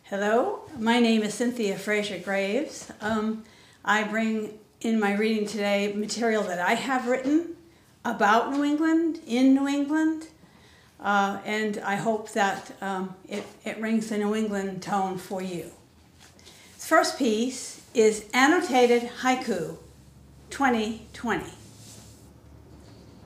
Hello, my name is Cynthia Fraser-Graves. I bring in my reading today material that I have written about New England, in New England, and I hope that it rings the New England tone for you. The first piece is Annotated Haiku 2020.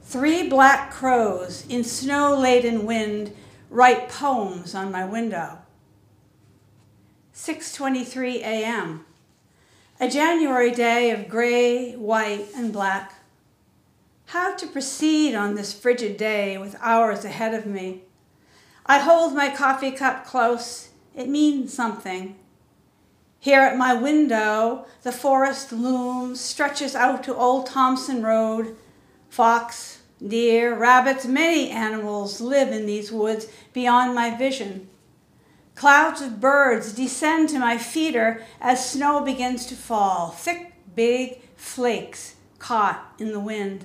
3 black crows in snow-laden wind write poems on my window. 6:23 a.m. A January day of gray, white, and black. How to proceed on this frigid day with hours ahead of me? I hold my coffee cup close. It means something. Here at my window, the forest looms, stretches out to Old Thompson Road. Fox, deer, rabbits, many animals live in these woods beyond my vision. Clouds of birds descend to my feeder as snow begins to fall, thick, big flakes caught in the wind.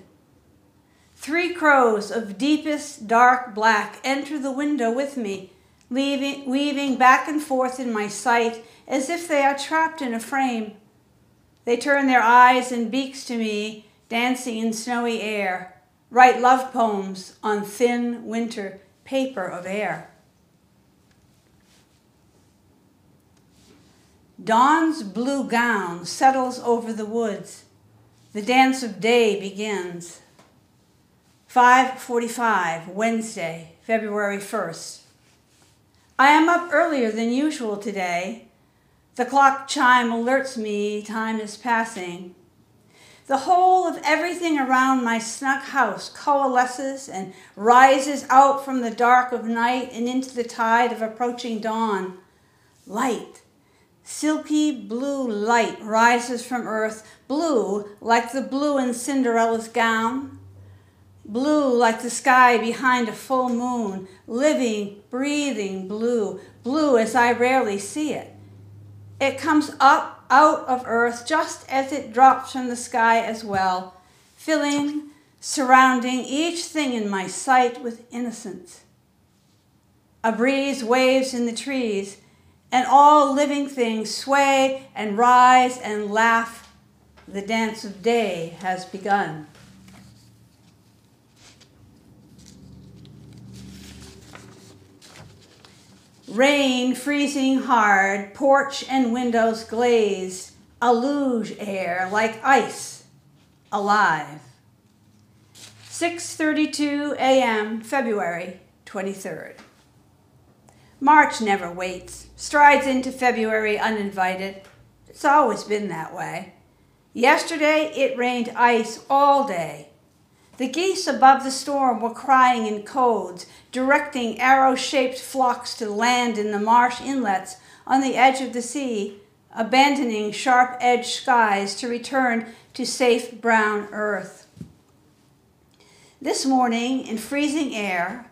3 crows of deepest dark black enter the window with me, weaving back and forth in my sight as if they are trapped in a frame. They turn their eyes and beaks to me, dancing in snowy air, write love poems on thin winter paper of air. Dawn's blue gown settles over the woods. The dance of day begins. 5:45, Wednesday, February 1st. I am up earlier than usual today. The clock chime alerts me time is passing. The whole of everything around my snug house coalesces and rises out from the dark of night and into the tide of approaching dawn. Light. Silky blue light rises from earth, blue like the blue in Cinderella's gown, blue like the sky behind a full moon, living, breathing blue, blue as I rarely see it. It comes up out of earth just as it drops from the sky as well, filling, surrounding each thing in my sight with innocence. A breeze waves in the trees, and all living things sway and rise and laugh. The dance of day has begun. Rain freezing hard, porch and windows glazed, a luge air like ice, alive. 6:32 a.m., February 23rd. March never waits, strides into February uninvited. It's always been that way. Yesterday it rained ice all day. The geese above the storm were crying in codes, directing arrow-shaped flocks to land in the marsh inlets on the edge of the sea, abandoning sharp-edged skies to return to safe brown earth. This morning, in freezing air,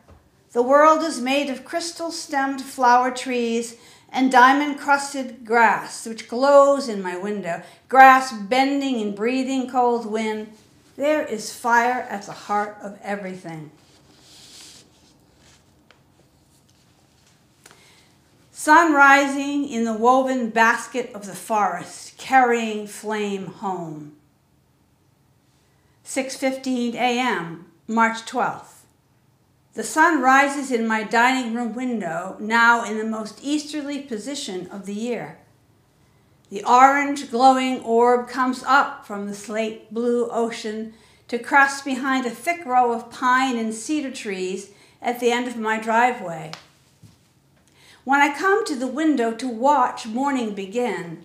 the world is made of crystal-stemmed flower trees and diamond-crusted grass, which glows in my window, grass bending in breathing cold wind. There is fire at the heart of everything. Sun rising in the woven basket of the forest, carrying flame home. 6:15 a.m., March 12th. The sun rises in my dining room window, now in the most easterly position of the year. The orange glowing orb comes up from the slate blue ocean to crest behind a thick row of pine and cedar trees at the end of my driveway. When I come to the window to watch morning begin,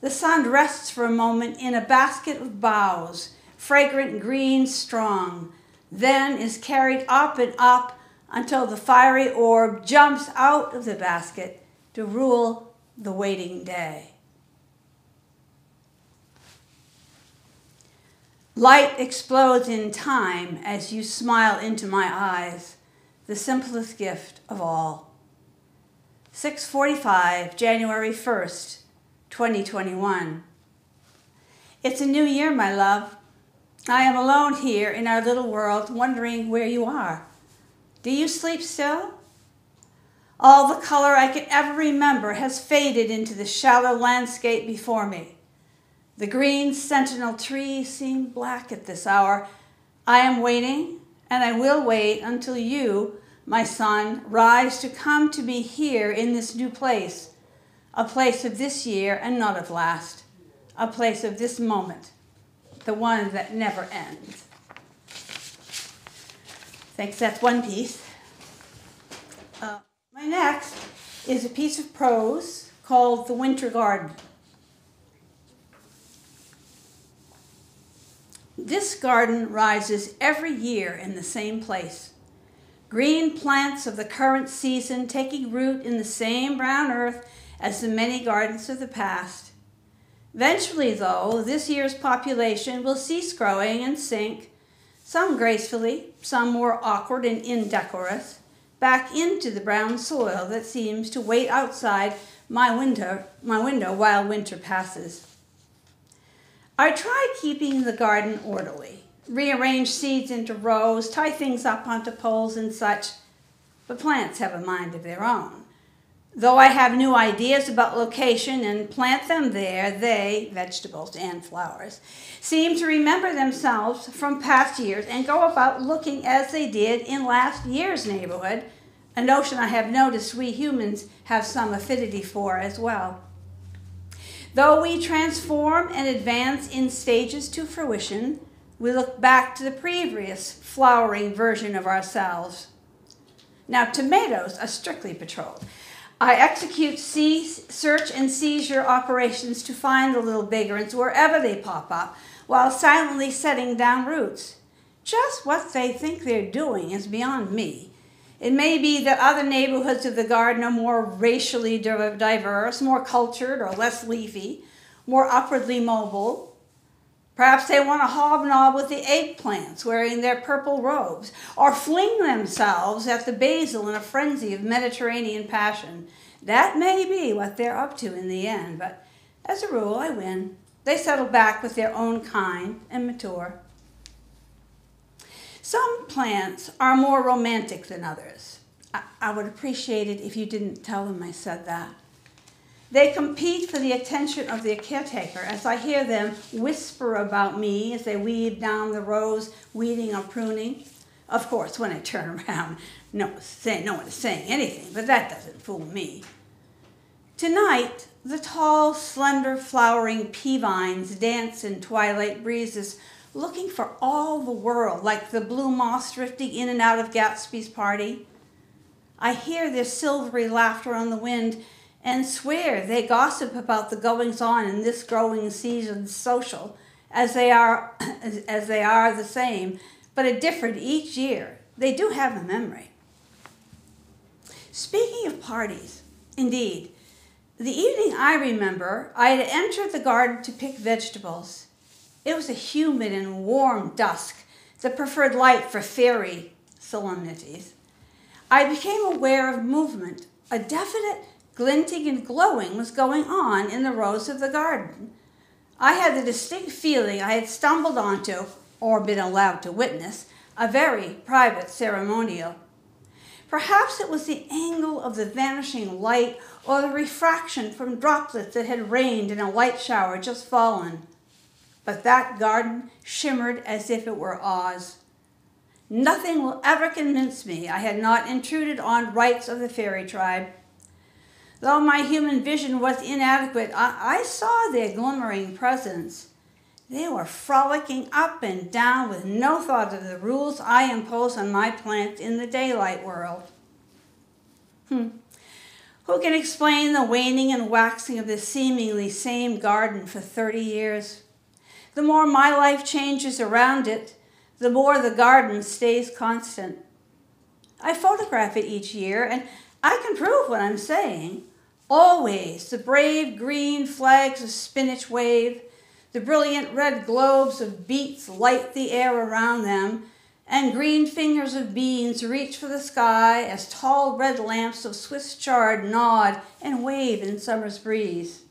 the sun rests for a moment in a basket of boughs, fragrant green strong, then is carried up and up until the fiery orb jumps out of the basket to rule the waiting day. Light explodes in time as you smile into my eyes, the simplest gift of all. 6:45, January 1st, 2021. It's a new year, my love. I am alone here in our little world, wondering where you are. Do you sleep still? All the color I can ever remember has faded into the shallow landscape before me. The green sentinel trees seem black at this hour. I am waiting, and I will wait until you, my son, rise to come to me here in this new place, a place of this year and not of last, a place of this moment, the one that never ends. Thanks, that's one piece. My next is a piece of prose called The Winter Garden. This garden rises every year in the same place. Green plants of the current season taking root in the same brown earth as the many gardens of the past. Eventually, though, this year's population will cease growing and sink, some gracefully, some more awkward and indecorous, back into the brown soil that seems to wait outside my window while winter passes. I try keeping the garden orderly, rearrange seeds into rows, tie things up onto poles and such, but plants have a mind of their own. Though I have new ideas about location and plant them there, they, vegetables and flowers, seem to remember themselves from past years and go about looking as they did in last year's neighborhood, a notion I have noticed we humans have some affinity for as well. Though we transform and advance in stages to fruition, we look back to the previous flowering version of ourselves. Now, tomatoes are strictly patrolled. I execute search and seizure operations to find the little vagrants wherever they pop up, while silently setting down roots. Just what they think they're doing is beyond me. It may be that other neighborhoods of the garden are more racially diverse, more cultured or less leafy, more upwardly mobile. Perhaps they want to hobnob with the eggplants wearing their purple robes, or fling themselves at the basil in a frenzy of Mediterranean passion. That may be what they're up to in the end, but as a rule, I win. They settle back with their own kind and mature. Some plants are more romantic than others. I would appreciate it if you didn't tell them I said that. They compete for the attention of their caretaker as I hear them whisper about me as they weave down the rows, weeding or pruning. Of course, when I turn around, no one is saying anything, but that doesn't fool me. Tonight, the tall, slender, flowering pea vines dance in twilight breezes, looking for all the world like the blue moths drifting in and out of Gatsby's party. I hear their silvery laughter on the wind and swear they gossip about the goings-on in this growing season's social, as they are the same, but are different each year. They do have a memory. Speaking of parties, indeed, the evening I remember, I had entered the garden to pick vegetables. It was a humid and warm dusk, the preferred light for fairy solemnities. I became aware of movement. A definite glinting and glowing was going on in the rows of the garden. I had the distinct feeling I had stumbled onto, or been allowed to witness, a very private ceremonial. Perhaps it was the angle of the vanishing light or the refraction from droplets that had rained in a light shower just fallen. But that garden shimmered as if it were Oz. Nothing will ever convince me I had not intruded on rites of the fairy tribe. Though my human vision was inadequate, I saw their glimmering presence. They were frolicking up and down with no thought of the rules I impose on my plants in the daylight world. Who can explain the waning and waxing of this seemingly same garden for 30 years? The more my life changes around it, the more the garden stays constant. I photograph it each year, and I can prove what I'm saying. Always the brave green flags of spinach wave, the brilliant red globes of beets light the air around them, and green fingers of beans reach for the sky as tall red lamps of Swiss chard nod and wave in summer's breeze.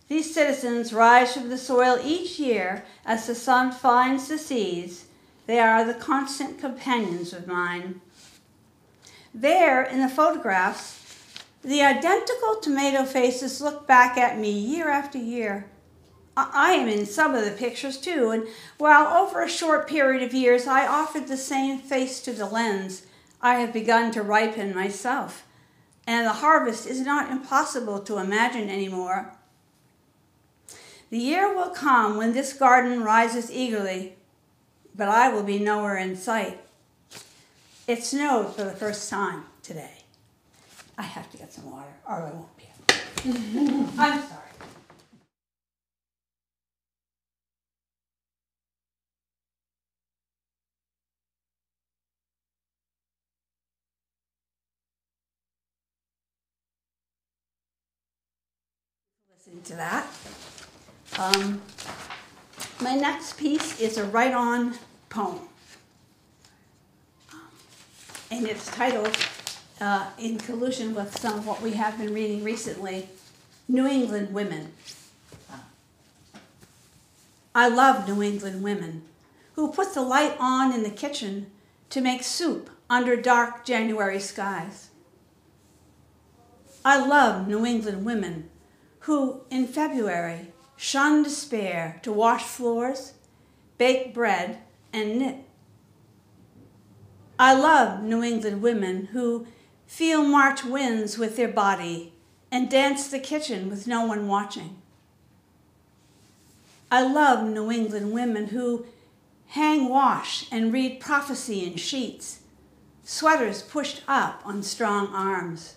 These citizens rise from the soil each year as the sun finds the seas. They are the constant companions of mine. There, in the photographs, the identical tomato faces look back at me year after year. I am in some of the pictures too, and while over a short period of years I offered the same face to the lens, I have begun to ripen myself, and the harvest is not impossible to imagine anymore. The year will come when this garden rises eagerly, but I will be nowhere in sight. It snowed for the first time today. I have to get some water, or I won't be able. I'm sorry. Listen to that. My next piece is a write-on poem, and it's titled, in collusion with some of what we have been reading recently, New England Women. I love New England women who put the light on in the kitchen to make soup under dark January skies. I love New England women who, in February, shun despair to wash floors, bake bread, and knit. I love New England women who feel March winds with their body and dance the kitchen with no one watching. I love New England women who hang wash and read prophecy in sheets, sweaters pushed up on strong arms.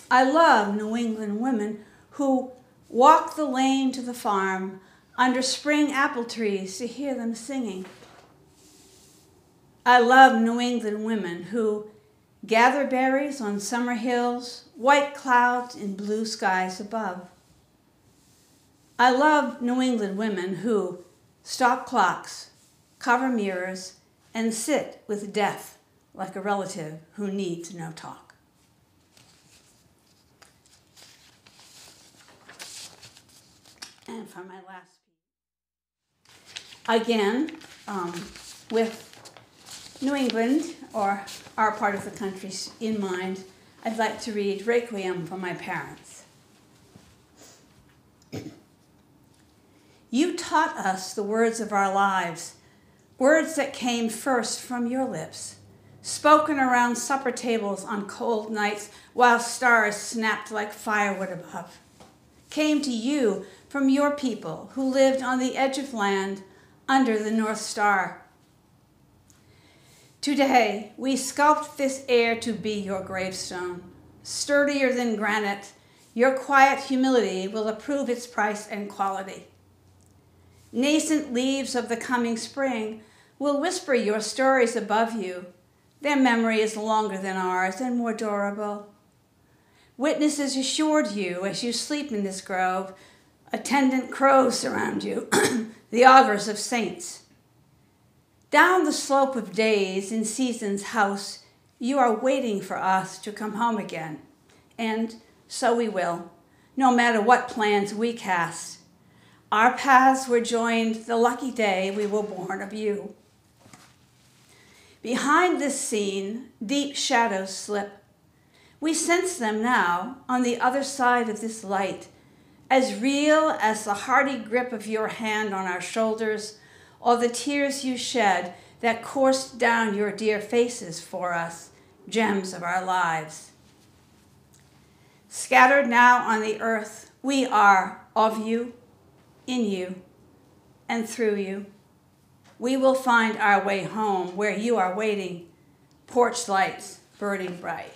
I love New England women who walk the lane to the farm under spring apple trees to hear them singing. I love New England women who gather berries on summer hills, white clouds in blue skies above. I love New England women who stop clocks, cover mirrors, and sit with death like a relative who needs no talk. And for my last piece, again, with New England, or our part of the country, in mind, I'd like to read Requiem for My Parents. You taught us the words of our lives, words that came first from your lips, spoken around supper tables on cold nights while stars snapped like firewood above, came to you from your people who lived on the edge of land under the North Star. Today, we sculpt this air to be your gravestone. Sturdier than granite, your quiet humility will approve its price and quality. Nascent leaves of the coming spring will whisper your stories above you. Their memory is longer than ours and more durable. Witnesses assured you as you sleep in this grove. Attendant crows surround you, the augurs of saints. Down the slope of days in season's house, you are waiting for us to come home again. And so we will, no matter what plans we cast. Our paths were joined the lucky day we were born of you. Behind this scene, deep shadows slip. We sense them now on the other side of this light, as real as the hearty grip of your hand on our shoulders or the tears you shed that coursed down your dear faces for us, gems of our lives. Scattered now on the earth, we are of you, in you, and through you. We will find our way home where you are waiting, porch lights burning bright.